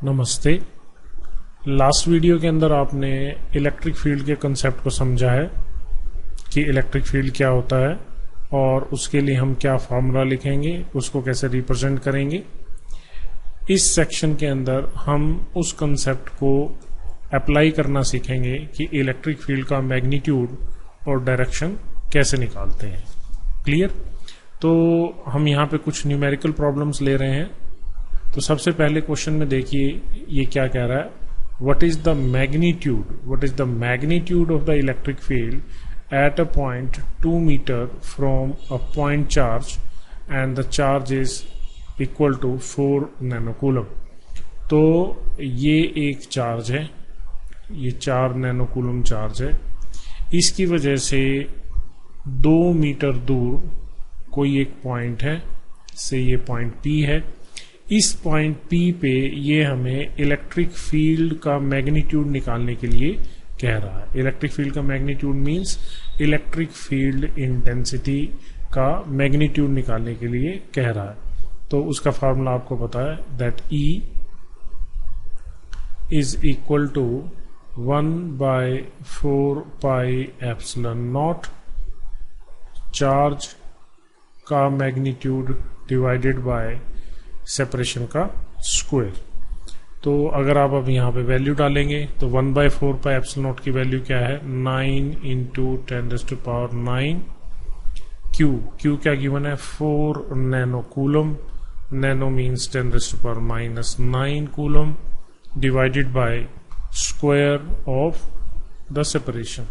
नमस्ते। Last video के अंदर आपने इलेक्ट्रिक फील्ड के कंसेप्ट को समझा है कि इलेक्ट्रिक फील्ड क्या होता है और उसके लिए हम क्या फार्मूला लिखेंगे, उसको कैसे रिप्रेजेंट करेंगे। इस सेक्शन के अंदर हम उस कंसेप्ट को अप्लाई करना सीखेंगे कि इलेक्ट्रिक फील्ड का मैग्नीट्यूड और डायरेक्शन कैसे निकालते हैं। क्लियर? तो हम यहाँ पे कुछ न्यूमेरिकल प्रॉब्लम्स ले रहे हैं। तो सबसे पहले क्वेश्चन में देखिए ये क्या कह रहा है, what is the magnitude of the electric field at a point 2 metre from a point charge and the charge is equal to 4 nanocoulomb. तो ये एक चार्ज है, ये 4 नैनोकूलम चार्ज है। इसकी वजह से 2 मीटर दूर कोई एक पॉइंट है, से ये पॉइंट P है। इस पॉइंट P पे ये हमें इलेक्ट्रिक फील्ड का मैग्नीट्यूड निकालने के लिए कह रहा है। इलेक्ट्रिक फील्ड का magnitude means electric field intensity का मैग्नीट्यूड निकालने के लिए कह रहा है। तो उसका फार्मूला आपको पता है, that E is equal to 1/4 pi epsilon naught charge का मैग्नीट्यूड डिवाइडेड बाय सेपरेशन का स्क्वायर। तो अगर आप अब यहाँ पे वैल्यू डालेंगे तो 1/4 पाई एप्सिलॉन नॉट की वैल्यू क्या है, 9 × 10⁹ क्यू क्या गिवन है, 4 nanocoulomb. Nano means 10⁻⁹ coulomb divided by square of the separation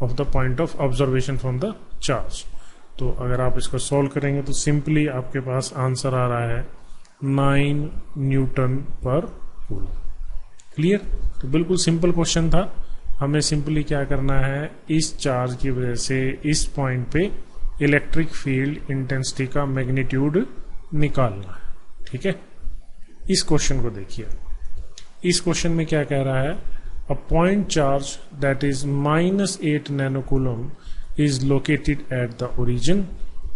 of the point of observation from the charge. तो अगर आप इसको सॉल्व करेंगे तो सिंपली आपके पास आंसर आ रहा है 9 न्यूटन पर कूलम। क्लियर? तो बिल्कुल सिंपल क्वेश्चन था। हमें सिंपली क्या करना है, इस चार्ज की वजह से इस पॉइंट पे इलेक्ट्रिक फील्ड इंटेंसिटी का मैग्नीट्यूड निकालना है। ठीक है, इस क्वेश्चन को देखिए। इस क्वेश्चन में क्या कह रहा है, अ point charge that is -8 नैनोकूलम is located at the origin.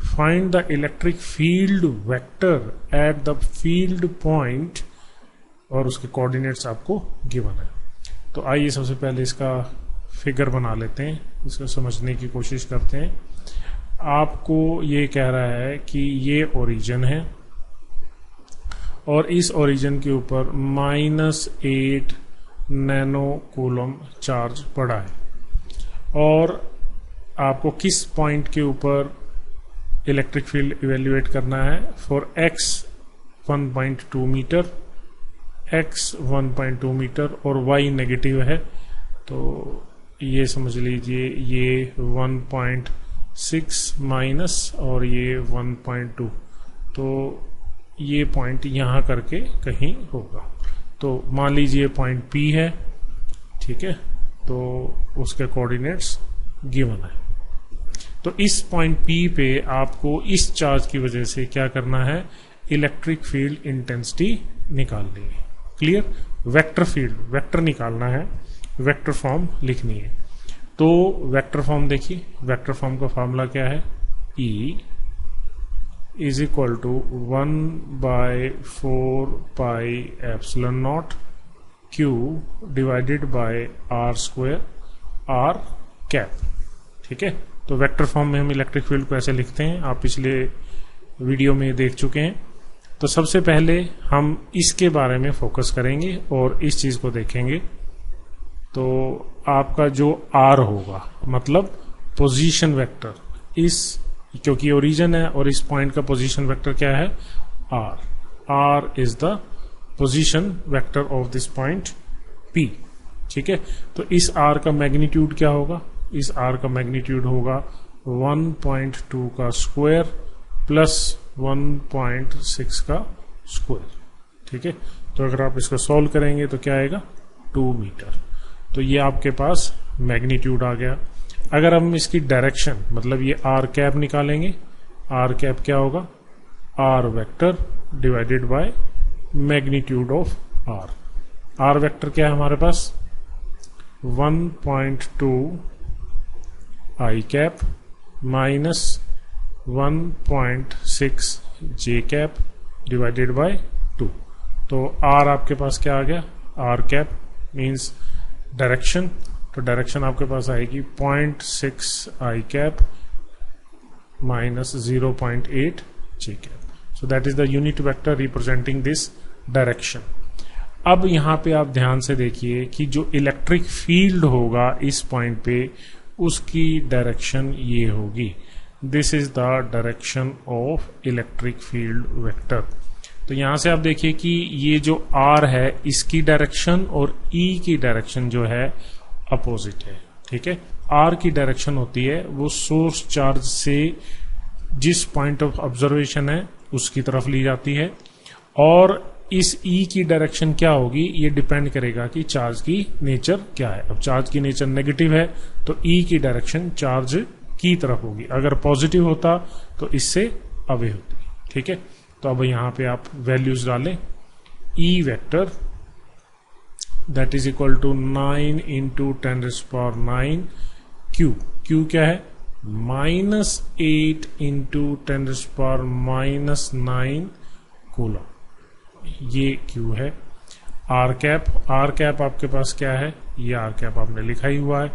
Find the electric field vector at the field point, और उसके कोऑर्डिनेट्स आपको गिवन है। तो आइए सबसे पहले इसका फिगर बना लेते हैं, इसको समझने की कोशिश करते हैं। आपको ये कह रहा है कि ये ओरिजिन है और इस ओरिजिन के ऊपर -8 नैनोकूलम चार्ज पड़ा है और आपको किस पॉइंट के ऊपर इलेक्ट्रिक फील्ड इवेल्युएट करना है, for x 1.2 metre, x 1.2 metre और y नेगेटिव है। तो ये समझ लीजिए ये 1.6 माइनस और ये 1.2, तो ये पॉइंट यहाँ करके कहीं होगा। तो मान लीजिए पॉइंट P है, ठीक है, तो उसके कोऑर्डिनेट्स गिवन है। तो इस पॉइंट P पे आपको इस चार्ज की वजह से क्या करना है, इलेक्ट्रिक फील्ड इंटेंसिटी निकालनी है। क्लियर? वेक्टर फील्ड, वेक्टर निकालना है, वेक्टर फॉर्म लिखनी है। तो वेक्टर फॉर्म देखिए, वेक्टर फॉर्म का फॉर्मूला क्या है, E is equal to 1/4 pi epsilon naught Q divided by R² R cap. ठीक है, तो वेक्टर फॉर्म में हम इलेक्ट्रिक फील्ड को ऐसे लिखते हैं, आप पिछले वीडियो में देख चुके हैं। तो सबसे पहले हम इसके बारे में फोकस करेंगे और इस चीज को देखेंगे। तो आपका जो R होगा, मतलब पोजीशन वेक्टर, इस क्योंकि ओरिजिन है और इस पॉइंट का पोजीशन वेक्टर क्या है, R is the position vector of this point P। ठीक है, तो इस R का मैग्नीट्यूड क्या होगा, इस R का मैग्नीट्यूड होगा 1.2 का स्क्वायर प्लस 1.6 का स्क्वायर। ठीक है, तो अगर आप इसको सॉल्व करेंगे तो क्या आएगा, 2 मीटर। तो ये आपके पास मैग्नीट्यूड आ गया। अगर हम इसकी डायरेक्शन, मतलब ये R कैप निकालेंगे, R कैप क्या होगा, R vector divided by magnitude of R। R vector क्या है हमारे पास, 1.2 I cap minus 1.6 J cap divided by 2। तो आर आपके पास क्या आ गया, आर कैप मीन्स डायरेक्शन, तो डायरेक्शन आपके पास आएगी 0.6 I cap minus 0.8 J cap. So that is the unit vector representing this direction. अब यहां पे आप ध्यान से देखिए कि जो इलेक्ट्रिक फील्ड होगा इस पॉइंट पे, उसकी डायरेक्शन ये होगी। This is the direction of electric field vector. तो यहां से आप देखिए कि ये जो आर है इसकी डायरेक्शन और ई की डायरेक्शन जो है अपोजिट है, ठीक है। आर की डायरेक्शन होती है वो सोर्स चार्ज से जिस पॉइंट ऑफ ऑब्जर्वेशन है उसकी तरफ ली जाती है, और इस ई की डायरेक्शन क्या होगी ये डिपेंड करेगा कि चार्ज की नेचर क्या है। अब चार्ज की नेचर नेगेटिव है तो ई की डायरेक्शन चार्ज की तरफ होगी, अगर पॉजिटिव होता तो इससे अवे होती, ठीक है। तो अब यहां पे आप वैल्यूज डालें, E vector that is equal to 9 into 10⁻⁹ Q, Q क्या है -8 इंटू 10⁻⁹ कूलम, ये क्यू है। आर कैप, आर कैप आपके पास क्या है, ये आर कैप आपने लिखा ही हुआ है।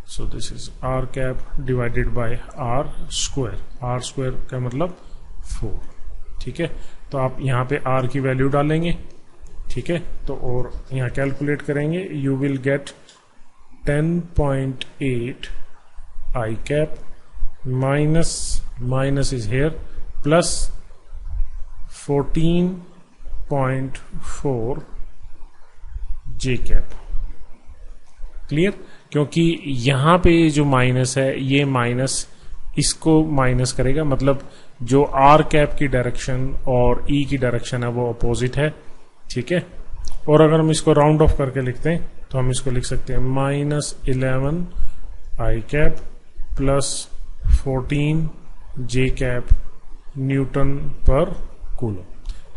So this is R cap divided by R square, R square का मतलब 4, ठीक है। तो आप यहां पे आर की वैल्यू डालेंगे, ठीक है, तो और यहां कैलकुलेट करेंगे, you will gate 10.8 I cap minus is here plus 14.4 J cap. Clear, क्योंकि यहां पे जो माइनस है ये माइनस इसको माइनस करेगा, मतलब जो आर कैप की डायरेक्शन और ई की डायरेक्शन है वो अपोजिट है, ठीक है। और अगर हम इसको राउंड ऑफ करके लिखते हैं तो हम इसको लिख सकते हैं -11 आई कैप प्लस 14 जे कैप न्यूटन पर कूलम।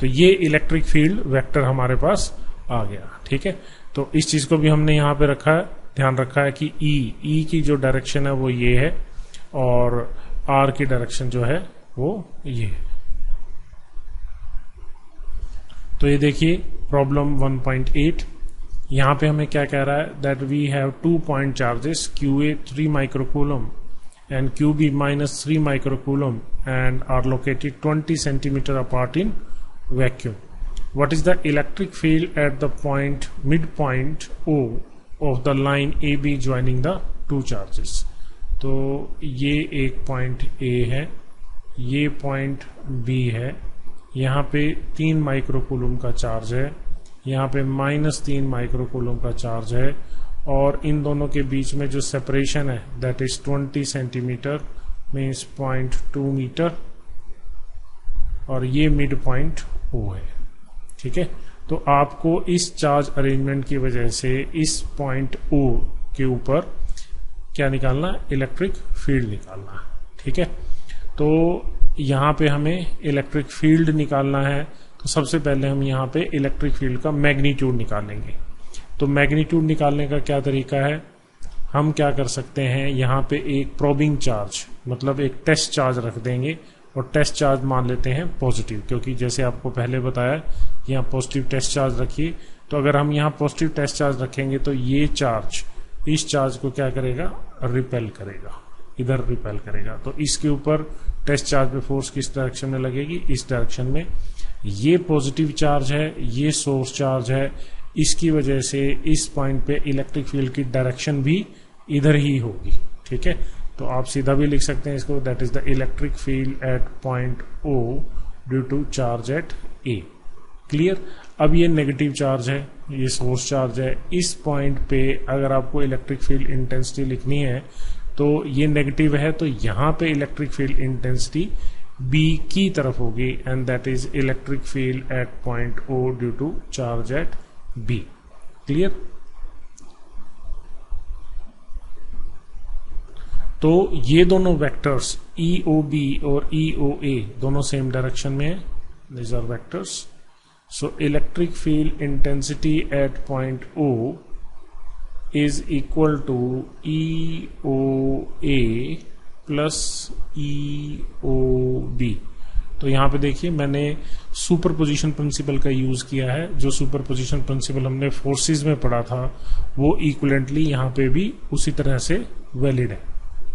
तो ये इलेक्ट्रिक फील्ड वेक्टर हमारे पास आ गया, ठीक है। तो इस चीज को भी हमने यहां पे रखा है, ध्यान रखा है कि ई की जो डायरेक्शन है वो ये है और आर की डायरेक्शन जो है वो ये है। तो ये देखिए प्रॉब्लम 1.8, यहां पे हमें क्या कह रहा है, that we have 2 point charges QA 3 microcoulomb and QB -3 microcoulomb and are located 20 centimeter apart in vacuum. What is the electric field at the point midpoint O of the line AB joining the two charges? तो ये एक point A है, ये point B है, यहाँ पे 3 microcoulomb का charge है, यहाँ पे -3 माइक्रोकूलम का चार्ज है, और इन दोनों के बीच में जो सेपरेशन है that is 20 centimetre means 0.2 metre, और ये मिड पॉइंट O है, ठीक है। तो आपको इस चार्ज अरेंजमेंट की वजह से इस पॉइंट O के ऊपर क्या निकालना, इलेक्ट्रिक फील्ड निकालना, ठीक है। तो यहां पे हमें इलेक्ट्रिक फील्ड निकालना है, तो सबसे पहले हम यहां पे इलेक्ट्रिक फील्ड का मैग्नीट्यूड निकालेंगे। तो मैग्नीट्यूड निकालने का क्या तरीका है, हम क्या कर सकते हैं, यहाँ पे एक प्रोबिंग चार्ज मतलब एक टेस्ट चार्ज रख देंगे, और टेस्ट चार्ज मान लेते हैं पॉजिटिव, क्योंकि जैसे आपको पहले बताया यहाँ पॉजिटिव टेस्ट चार्ज रखिए। तो अगर हम यहाँ पॉजिटिव टेस्ट चार्ज रखेंगे तो ये चार्ज इस चार्ज को क्या करेगा, रिपेल करेगा, इधर रिपेल करेगा। तो इसके ऊपर टेस्ट चार्ज पे फोर्स किस डायरेक्शन में लगेगी, इस डायरेक्शन में। ये पॉजिटिव चार्ज है, ये सोर्स चार्ज है, इसकी वजह से इस पॉइंट पे इलेक्ट्रिक फील्ड की डायरेक्शन भी इधर ही होगी, ठीक है। तो आप सीधा भी लिख सकते हैं इसको, that is the electric field at point O due to charge at A। Clear. अब ये नेगेटिव चार्ज है, ये सोर्स चार्ज है, इस पॉइंट पे अगर आपको इलेक्ट्रिक फील्ड इंटेंसिटी लिखनी है तो ये नेगेटिव है, तो यहां पे इलेक्ट्रिक फील्ड इंटेंसिटी B की तरफ होगी, and that is electric field at point O due to charge at B। Clear. तो ये दोनों वेक्टर्स EOB और EOA दोनों सेम डायरेक्शन में है, these are vectors. So electric field intensity at point O is equal to EOA plus EOB। तो यहाँ पे देखिए मैंने सुपरपोजिशन प्रिंसिपल का यूज किया है। जो सुपरपोजिशन प्रिंसिपल हमने फोर्सेस में पढ़ा था वो इक्विवेलेंटली यहाँ पे भी उसी तरह से वैलिड है।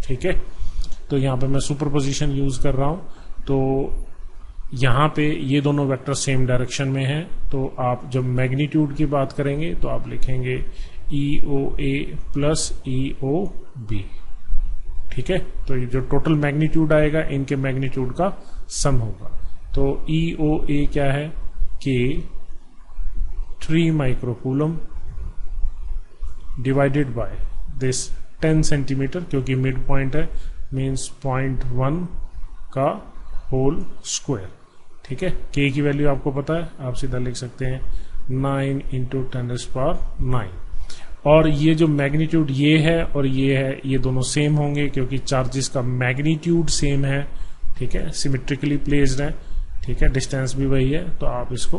ठीक है, तो यहाँ पे मैं सुपरपोजिशन यूज कर रहा हूं, तो यहाँ पे ये दोनों वेक्टर सेम डायरेक्शन में हैं, तो आप जब मैग्नीट्यूड की बात करेंगे तो आप लिखेंगे EOA प्लस EOB। ठीक है, तो ये जो टोटल मैग्नीट्यूड आएगा इनके मैग्नीट्यूड का सम होगा। तो EOA क्या है कि 3 microcoulomb divided by this 10 centimetre, क्योंकि मिड पॉइंट है, मीन्स 0.1 का होल स्क्वायर। ठीक है, K की वैल्यू आपको पता है, आप सीधा लिख सकते हैं 9 इंटू 10⁹9। और ये जो मैग्नीट्यूड ये है और ये है, ये दोनों सेम होंगे क्योंकि चार्जेस का मैग्नीट्यूड सेम है। ठीक है, सिमेट्रिकली प्लेस्ड है। ठीक है, डिस्टेंस भी वही है, तो आप इसको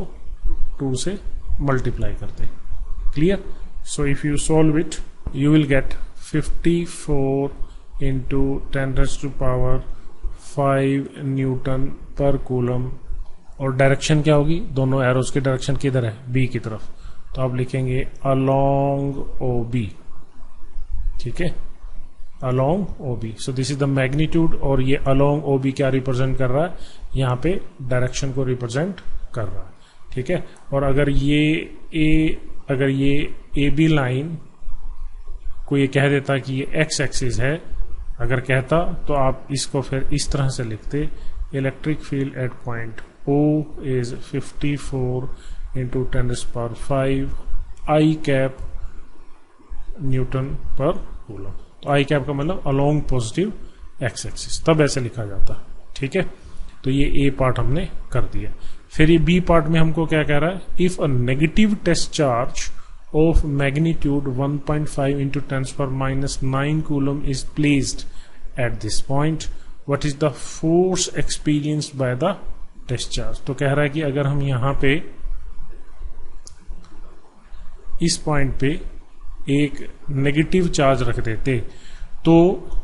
2 से मल्टीप्लाई करते हैं। Clear? So if you solve it you will gate 54 into 10⁵5 Newton पर कूलम। और डायरेक्शन क्या होगी, दोनों एरोज की डायरेक्शन किधर है, बी की तरफ, तो आप लिखेंगे अलोंग OB। ठीक है, along OB। So this is the magnitude, और ये अलोंग OB क्या रिप्रेजेंट कर रहा है, यहाँ पे डायरेक्शन को रिप्रेजेंट कर रहा है। ठीक है, और अगर ये AB लाइन को ये कह देता कि ये X एक्सिस है, अगर कहता तो आप इसको फिर इस तरह से लिखते, electric field at point O is 54 into 10⁵5 I cap Newton पर कूलम। तो I कैप का मतलब अलोंग पॉजिटिव X एक्सिस, तब ऐसे लिखा जाता। ठीक है, तो ये A पार्ट हमने कर दिया। फिर ये B पार्ट में हमको क्या कह रहा है, if a negative test charge of magnitude 1.5 into 10⁻⁹9 coulomb is placed at this point, what is the force experienced by the test charge? तो कह रहा है कि अगर हम यहां पे इस पॉइंट पे एक नेगेटिव चार्ज रख देते तो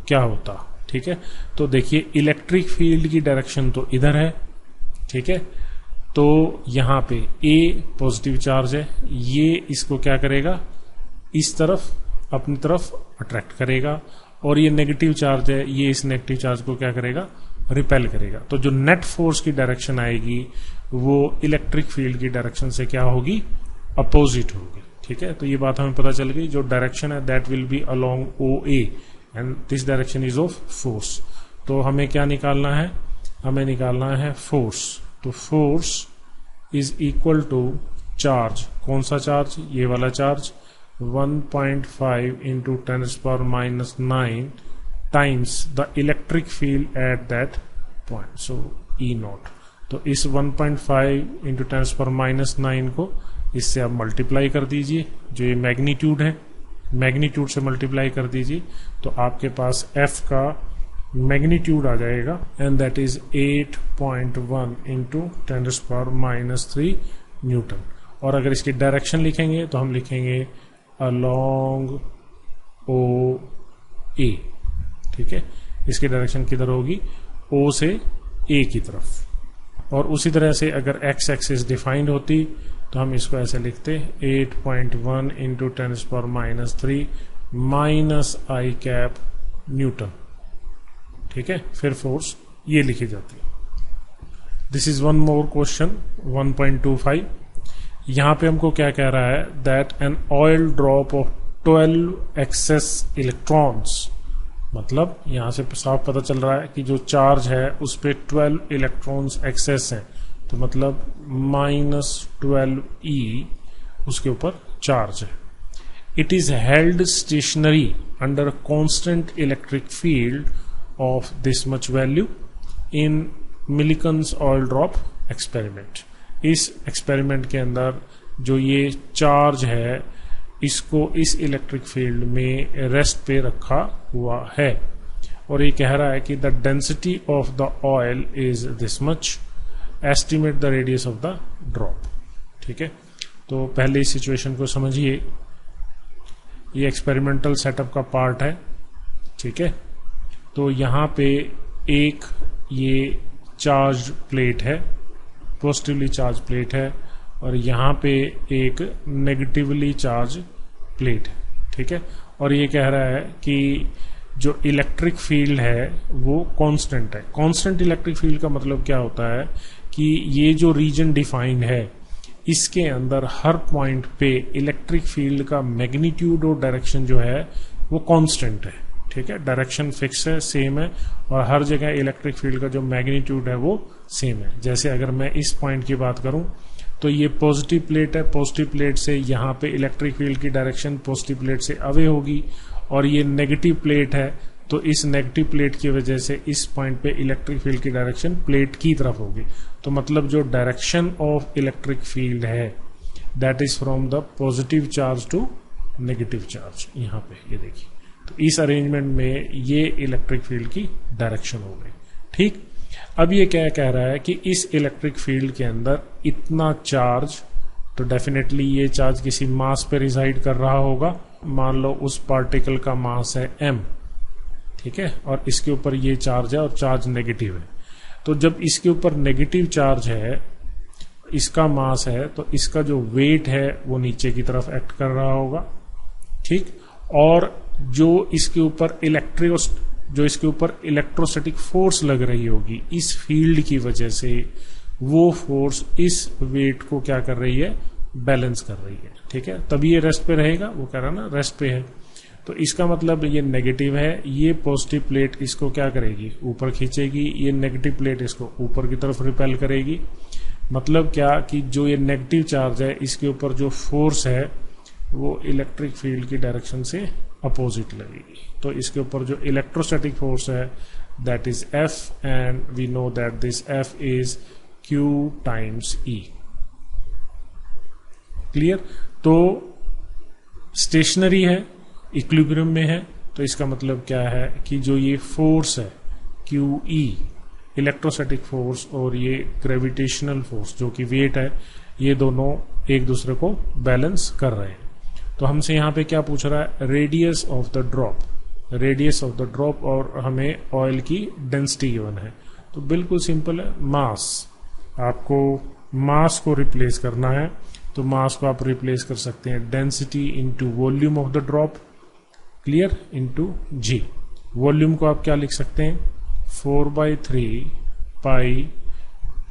क्या होता। ठीक है, तो देखिए इलेक्ट्रिक फील्ड की डायरेक्शन तो इधर है। ठीक है, तो यहां पे A पॉजिटिव चार्ज है, ये इसको क्या करेगा, इस तरफ अपनी तरफ अट्रैक्ट करेगा, और ये नेगेटिव चार्ज है, ये इस नेगेटिव चार्ज को क्या करेगा, रिपेल करेगा। तो जो नेट फोर्स की डायरेक्शन आएगी वो इलेक्ट्रिक फील्ड की डायरेक्शन से क्या होगी, अपोजिट होगी। ठीक है, तो ये बात हमें पता चल गई, जो डायरेक्शन है that will be along OA and this direction is of force. तो हमें क्या निकालना है, हमें निकालना है फोर्स। तो force is equal to charge, कौन सा चार्ज, ये वाला charge, 1.5 into 10⁻⁹9 times the electric field at that point, so E0। तो इस 1.5 इंटू 10⁻⁹9 को इससे आप मल्टीप्लाई कर दीजिए, जो ये मैग्नीट्यूड है, मैग्नीट्यूड से मल्टीप्लाई कर दीजिए, तो आपके पास F का मैग्नीट्यूड आ जाएगा, and that is 8.1 into 10⁻³ Newton. और अगर इसकी डायरेक्शन लिखेंगे तो हम लिखेंगे अलोंग OA। ठीक है, इसकी डायरेक्शन किधर होगी, O से A की तरफ। और उसी तरह से अगर X एक्सिस डिफाइंड होती तो हम इसको ऐसे लिखते 8.1 into 10⁻³ minus I cap newton. ठीक है, फिर फोर्स ये लिखी जाती है। This is one more question 1.25। यहां पे हमको क्या कह रहा है, that an oil drop of 12 excess electrons, मतलब यहां से साफ पता चल रहा है कि जो चार्ज है उस पे 12 इलेक्ट्रॉन्स एक्सेस हैं, तो मतलब -12E उसके ऊपर चार्ज है। It is held stationary under constant electric field of this much value in Millikan's oil drop experiment। इस एक्सपेरिमेंट के अंदर जो ये चार्ज है इसको इस इलेक्ट्रिक फील्ड में रेस्ट पे रखा हुआ है, और ये कह रहा है कि the density of the oil is this much, estimate the radius of the drop. ठीक है, तो पहले इस सिचुएशन को समझिए, ये एक्सपेरिमेंटल सेटअप का पार्ट है। ठीक है, तो यहाँ पे एक ये चार्ज प्लेट है, पॉजिटिवली चार्ज प्लेट है, और यहाँ पे एक नेगेटिवली चार्ज प्लेट है, ठीक है। और ये कह रहा है कि जो इलेक्ट्रिक फील्ड है वो कांस्टेंट है। कांस्टेंट इलेक्ट्रिक फील्ड का मतलब क्या होता है कि ये जो रीजन डिफाइंड है इसके अंदर हर पॉइंट पे इलेक्ट्रिक फील्ड का मैग्नीट्यूड और डायरेक्शन जो है वो कांस्टेंट है, ठीक है। डायरेक्शन फिक्स है, सेम है, और हर जगह इलेक्ट्रिक फील्ड का जो मैग्नीट्यूड है वो सेम है। जैसे अगर मैं इस पॉइंट की बात करूं तो ये पॉजिटिव प्लेट है, पॉजिटिव प्लेट से यहाँ पे इलेक्ट्रिक फील्ड की डायरेक्शन पॉजिटिव प्लेट से अवे होगी, और ये नेगेटिव प्लेट है तो इस नेगेटिव प्लेट की वजह से इस पॉइंट पे इलेक्ट्रिक फील्ड की डायरेक्शन प्लेट की तरफ होगी। तो मतलब जो डायरेक्शन ऑफ इलेक्ट्रिक फील्ड है that is from the positive charge to negative charge. यहाँ पे ये देखिए, तो इस अरेंजमेंट में ये इलेक्ट्रिक फील्ड की डायरेक्शन हो गई, ठीक। अब ये क्या कह रहा है कि इस इलेक्ट्रिक फील्ड के अंदर इतना चार्ज, तो डेफिनेटली ये चार्ज किसी मास पे रिसाइड कर रहा होगा। मान लो उस पार्टिकल का मास है m, ठीक है, और इसके ऊपर ये चार्ज है और चार्ज नेगेटिव है। तो जब इसके ऊपर नेगेटिव चार्ज है, इसका मास है, तो इसका जो वेट है वो नीचे की तरफ एक्ट कर रहा होगा, ठीक। और जो इसके ऊपर इलेक्ट्रोस्टैटिक फोर्स लग रही होगी इस फील्ड की वजह से, वो फोर्स इस वेट को क्या कर रही है, बैलेंस कर रही है, ठीक है। तभी ये रेस्ट पे रहेगा, वो कह रहा ना रेस्ट पे है। तो इसका मतलब ये नेगेटिव है, ये पॉजिटिव प्लेट इसको क्या करेगी, ऊपर खींचेगी, ये नेगेटिव प्लेट इसको ऊपर की तरफ रिपेल करेगी। मतलब क्या कि जो ये नेगेटिव चार्ज है इसके ऊपर जो फोर्स है वो इलेक्ट्रिक फील्ड की डायरेक्शन से अपोजिट लगेगी। तो इसके ऊपर जो इलेक्ट्रोस्टैटिक फोर्स है that is F, and we know that this F is Q times E। Clear. तो स्टेशनरी है, इक्विलिब्रियम में है, तो इसका मतलब क्या है कि जो ये फोर्स है QE इलेक्ट्रोस्टैटिक फोर्स और ये ग्रेविटेशनल फोर्स जो कि वेट है, ये दोनों एक दूसरे को बैलेंस कर रहे हैं। तो हमसे यहाँ पे क्या पूछ रहा है, radius of the drop, radius of the drop, और हमें ऑयल की डेंसिटी गिवन है। तो बिल्कुल सिंपल है, मास, आपको मास को रिप्लेस करना है, तो मास को आप रिप्लेस कर सकते हैं density into volume of the drop, clear, into g. Volume को आप क्या लिख सकते हैं, 4/3 पाई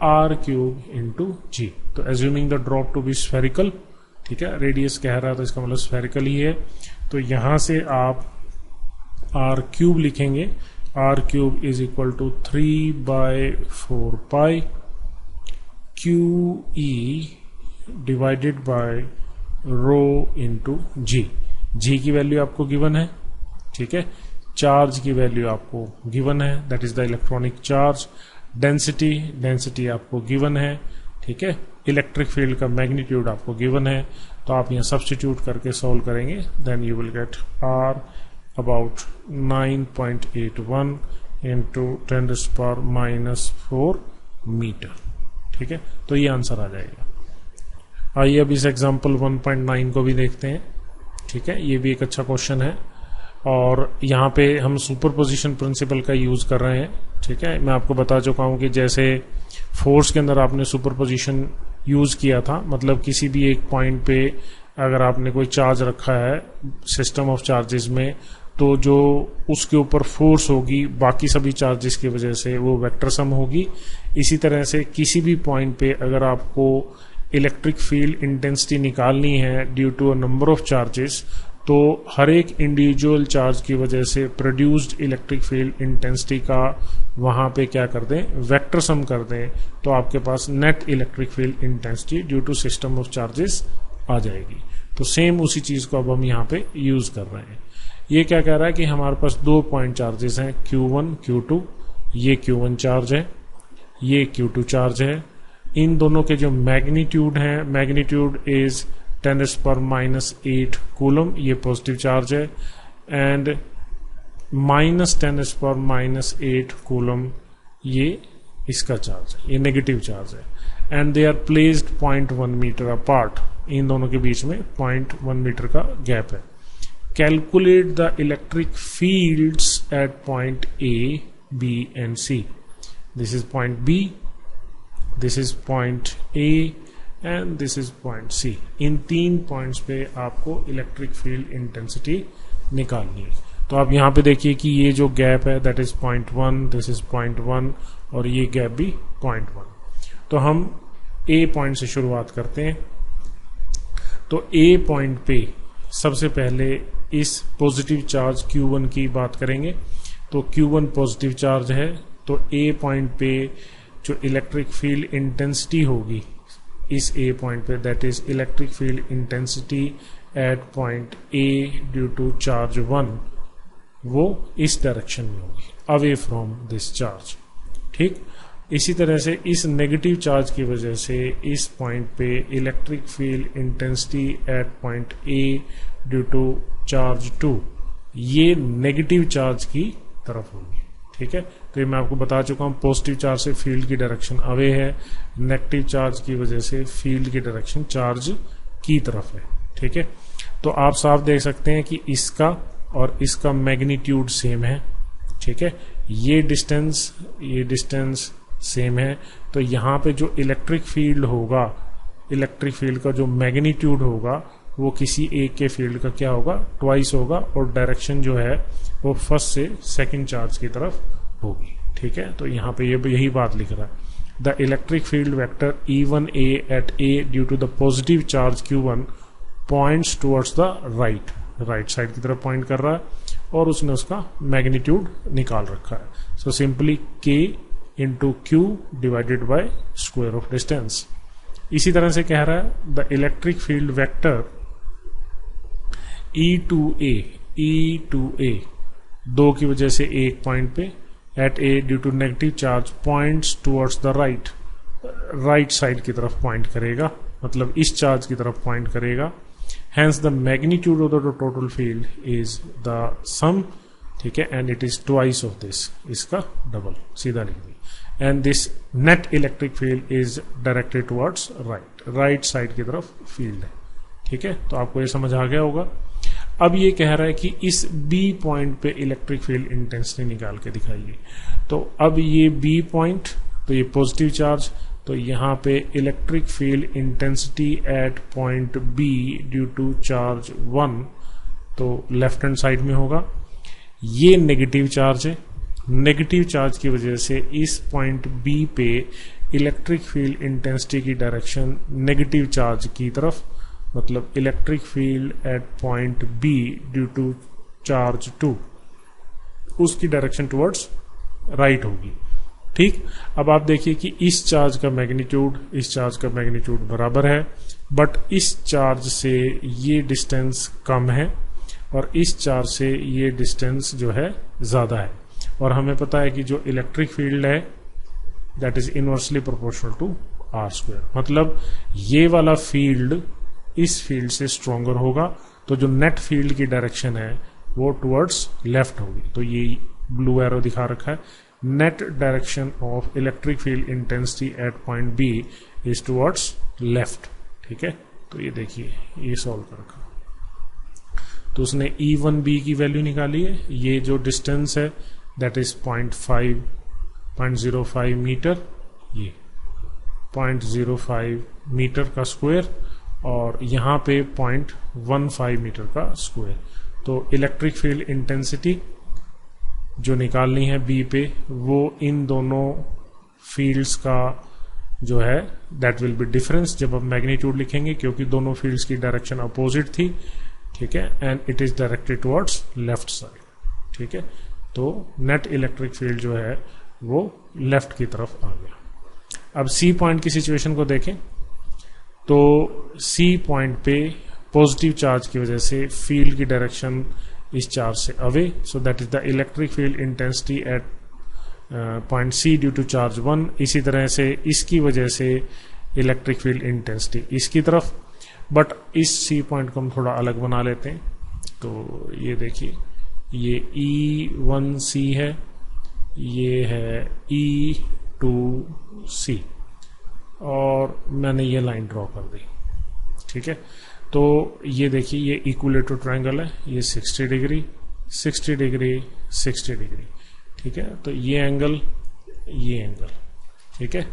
r³ इंटू जी। तो assuming the drop to be spherical, ठीक है, रेडियस कह रहा है तो इसका मतलब स्फेरिकल ही है। तो यहां से आप r³ लिखेंगे, r³ is equal to 3/4 pi QE डिवाइडेड बाय रो इंटू जी। जी की वैल्यू आपको गिवन है, ठीक है, चार्ज की वैल्यू आपको गिवन है, that is the electronic charge. Density आपको गिवन है, ठीक है, इलेक्ट्रिक फील्ड का मैग्नीट्यूड आपको गिवन है। तो आप यहाँ सब्स्टिट्यूट करके सॉल्व करेंगे, then you will get R about 9.81 into 10⁻⁻⁴ metre, ठीक है। तो ये आंसर आ जाएगा। आइए अब इस एग्जाम्पल 1.9 को भी देखते हैं, ठीक है। ये भी एक अच्छा क्वेश्चन है, और यहाँ पे हम सुपरपोजिशन प्रिंसिपल का यूज कर रहे हैं, ठीक है। मैं आपको बता चुका हूं कि जैसे फोर्स के अंदर आपने सुपरपोजिशन यूज किया था, मतलब किसी भी एक पॉइंट पे अगर आपने कोई चार्ज रखा है सिस्टम ऑफ चार्जेस में, तो जो उसके ऊपर फोर्स होगी बाकी सभी चार्जेस की वजह से वो वेक्टर सम होगी। इसी तरह से किसी भी पॉइंट पे अगर आपको इलेक्ट्रिक फील्ड इंटेंसिटी निकालनी है due to a number of charges, तो हर एक इंडिविजुअल चार्ज की वजह से प्रोड्यूस्ड इलेक्ट्रिक फील्ड इंटेंसिटी का वहां पे क्या कर दें, वेक्टर सम कर दें, तो आपके पास net electric field intensity due to system of charges आ जाएगी। तो सेम उसी चीज को अब हम यहाँ पे यूज कर रहे हैं। ये क्या कह रहा है कि हमारे पास 2 पॉइंट चार्जेस हैं, Q1 Q2, ये Q1 चार्ज है, ये Q2 चार्ज है। इन दोनों के जो मैग्नीट्यूड है, मैग्नीट्यूड इज 10⁻⁸ कूलम, ये पॉजिटिव चार्ज है, एंड -10⁻⁸ कूलम ये इसका चार्ज है, ये नेगेटिव चार्ज है। And they are placed 0.1 metre apart, इन दोनों के बीच में 0.1 मीटर का गैप है। Calculate the electric fields at point A, B एंड C। This is point B, this is point A and this is point C. इन 3 पॉइंट्स पे आपको इलेक्ट्रिक फील्ड इंटेंसिटी निकालनी है। तो आप यहाँ पे देखिए कि ये जो गैप है दैट इज 0.1, दिस इज 0.1 और ये गैप भी 0.1। तो हम ए पॉइंट से शुरुआत करते हैं। तो ए पॉइंट पे सबसे पहले इस पॉजिटिव चार्ज Q1 की बात करेंगे। तो Q1 पॉजिटिव चार्ज है, तो ए पॉइंट पे जो इलेक्ट्रिक फील्ड इंटेंसिटी होगी इस ए पॉइंट पे that is electric field intensity at point A due to charge 1, वो इस डायरेक्शन में होगी, अवे फ्रॉम दिस चार्ज। ठीक, इसी तरह से इस नेगेटिव चार्ज की वजह से इस पॉइंट पे electric field intensity at point A due to charge 2, ये नेगेटिव चार्ज की तरफ होगी। ठीक है, तो ये मैं आपको बता चुका हूं, पॉजिटिव चार्ज से फील्ड की डायरेक्शन अवे है, नेगेटिव चार्ज की वजह से फील्ड की डायरेक्शन चार्ज की तरफ है। ठीक है, तो आप साफ देख सकते हैं कि इसका और इसका मैग्नीट्यूड सेम है। ठीक है, ये डिस्टेंस सेम है, तो यहाँ पे जो इलेक्ट्रिक फील्ड होगा, इलेक्ट्रिक फील्ड का जो मैग्नीट्यूड होगा वो किसी एक के फील्ड का क्या होगा, ट्वाइस होगा, और डायरेक्शन जो है वो फर्स्ट से सेकंड चार्ज की तरफ होगी। ठीक है, तो यहाँ पे यही बात लिख रहा है, the electric field vector E1A at A due to the positive charge Q1 points towards the right side की तरफ पॉइंट कर रहा है, और उसने उसका मैग्नीट्यूड निकाल रखा है। So simply K into Q divided by square of distance. इसी तरह से कह रहा है the electric field vector E2A 2 की वजह से एक पॉइंट पे at A due to negative charge points towards the right side की तरफ पॉइंट करेगा, मतलब इस चार्ज की तरफ पॉइंट करेगा। Hence the magnitude of the total field is the sum, ठीक है, and it is twice of this, इसका डबल सीधा लिख दी। And this net electric field is directed towards right side की तरफ फील्ड है। ठीक है, तो आपको ये समझ आ गया होगा। अब ये कह रहा है कि इस B पॉइंट पे इलेक्ट्रिक फील्ड इंटेंसिटी निकाल के दिखाइए। तो अब ये B पॉइंट, तो ये पॉजिटिव चार्ज, तो यहाँ पे electric field intensity at point B due to charge 1, तो लेफ्ट हैंड साइड में होगा। ये नेगेटिव चार्ज है, नेगेटिव चार्ज की वजह से इस पॉइंट बी पे इलेक्ट्रिक फील्ड इंटेंसिटी की डायरेक्शन नेगेटिव चार्ज की तरफ, मतलब electric field at point B due to charge 2, उसकी डायरेक्शन टुवर्ड्स राइट होगी। ठीक, अब आप देखिए कि इस चार्ज का मैग्नीट्यूड इस चार्ज का मैग्नीट्यूड बराबर है, बट इस चार्ज से ये डिस्टेंस कम है और इस चार्ज से ये डिस्टेंस जो है ज्यादा है। और हमें पता है कि जो इलेक्ट्रिक फील्ड है that is inversely proportional to R², मतलब ये वाला फील्ड इस फील्ड से स्ट्रोंगर होगा, तो जो नेट फील्ड की डायरेक्शन है वो टुवर्ड्स लेफ्ट होगी। तो ये ब्लू एरो दिखा रखा है, net direction of electric field intensity at point B is towards left. ठीक है, तो ये देखिए ये सॉल्व कर रखा, तो उसने E1B की वैल्यू निकाली है। ये जो डिस्टेंस है दैट इज 0.05 मीटर, ये 0.05 मीटर का स्क्वायर, और यहाँ पे 0.15 मीटर का स्क्वायर। तो इलेक्ट्रिक फील्ड इंटेंसिटी जो निकालनी है बी पे, वो इन दोनों फील्ड्स का जो है दैट विल बी डिफरेंस जब हम मैग्नीट्यूड लिखेंगे, क्योंकि दोनों फील्ड्स की डायरेक्शन अपोजिट थी। ठीक है, and it is directed towards left side. ठीक है, तो नेट इलेक्ट्रिक फील्ड जो है वो लेफ्ट की तरफ आ गया। अब सी पॉइंट की सिचुएशन को देखें, तो सी पॉइंट पे पॉजिटिव चार्ज की वजह से फील्ड की डायरेक्शन इस चार्ज से away, so that is the electric field intensity at point C due to charge 1। इसी तरह से इसकी वजह से इलेक्ट्रिक फील्ड इंटेंसिटी इसकी तरफ, बट इस सी पॉइंट को हम थोड़ा अलग बना लेते हैं। तो ये देखिए, ये E1C है, ये है E2C, और मैंने ये लाइन ड्रॉ कर दी। ठीक है, तो ये देखिए ये इक्विलेटरल ट्रायंगल है, ये 60 डिग्री 60 डिग्री 60 डिग्री। ठीक है, तो ये एंगल ये एंगल, ठीक है।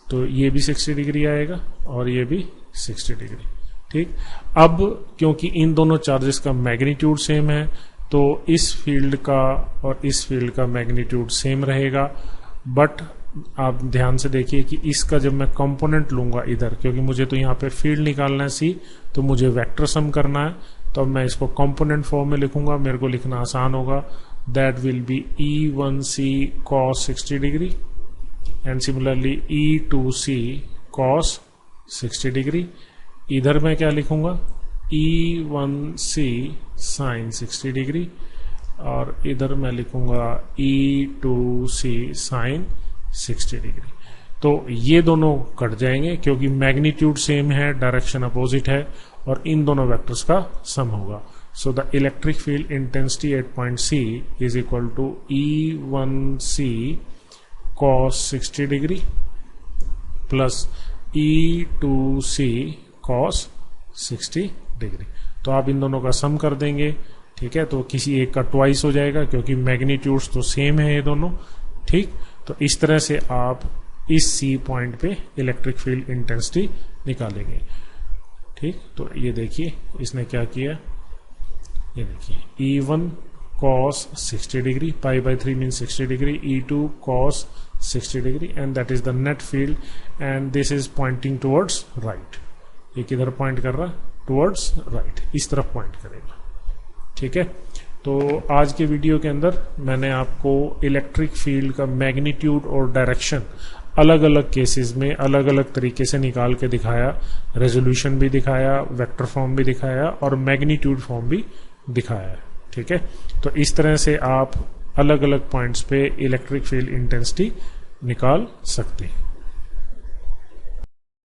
तो ये भी 60 डिग्री आएगा और ये भी 60 डिग्री, ठीक। अब क्योंकि इन दोनों चार्जेस का मैग्नीट्यूड सेम है तो इस फील्ड का और इस फील्ड का मैग्नीट्यूड सेम रहेगा, बट आप ध्यान से देखिए कि इसका जब मैं कंपोनेंट लूंगा इधर, क्योंकि मुझे तो यहाँ पे फील्ड निकालना है सी, तो मुझे वेक्टर सम करना है, तो अब मैं इसको कंपोनेंट फॉर्म में लिखूंगा, मेरे को लिखना आसान होगा। That will be E1C cos 60 degree and similarly E2C cos 60 degree. इधर मैं क्या लिखूंगा, E1C sin 60 डिग्री, और इधर मैं लिखूंगा E2C sin 60 डिग्री। तो ये दोनों कट जाएंगे क्योंकि मैग्नीट्यूड सेम है, डायरेक्शन अपोजिट है, और इन दोनों वेक्टर्स का सम होगा। So the electric field intensity at point C is equal to E1C cos 60 degree plus E2C cos 60 degree. तो आप इन दोनों का सम कर देंगे, ठीक है। तो किसी एक का ट्वाइस हो जाएगा क्योंकि मैग्नीट्यूड्स तो सेम है ये दोनों, ठीक। तो इस तरह से आप इस C पॉइंट पे इलेक्ट्रिक फील्ड इंटेंसिटी निकालेंगे, ठीक। तो ये देखिए इसने क्या किया, ये देखिए E1 cos 60 degree, pi by 3 mean 60 degree, E2 cos 60 degree, and that is the net field, and this is pointing towards right. ये किधर पॉइंट कर रहा है, टुवर्ड्स राइट, इस तरफ पॉइंट करेगा, ठीक है। तो आज के वीडियो के अंदर मैंने आपको इलेक्ट्रिक फील्ड का मैग्नीट्यूड और डायरेक्शन अलग अलग केसेस में अलग अलग तरीके से निकाल के दिखाया, रेजोल्यूशन भी दिखाया, वेक्टर फॉर्म भी दिखाया और मैग्नीट्यूड फॉर्म भी दिखाया है, ठीक है। तो इस तरह से आप अलग अलग पॉइंट्स पे इलेक्ट्रिक फील्ड इंटेंसिटी निकाल सकते हैं।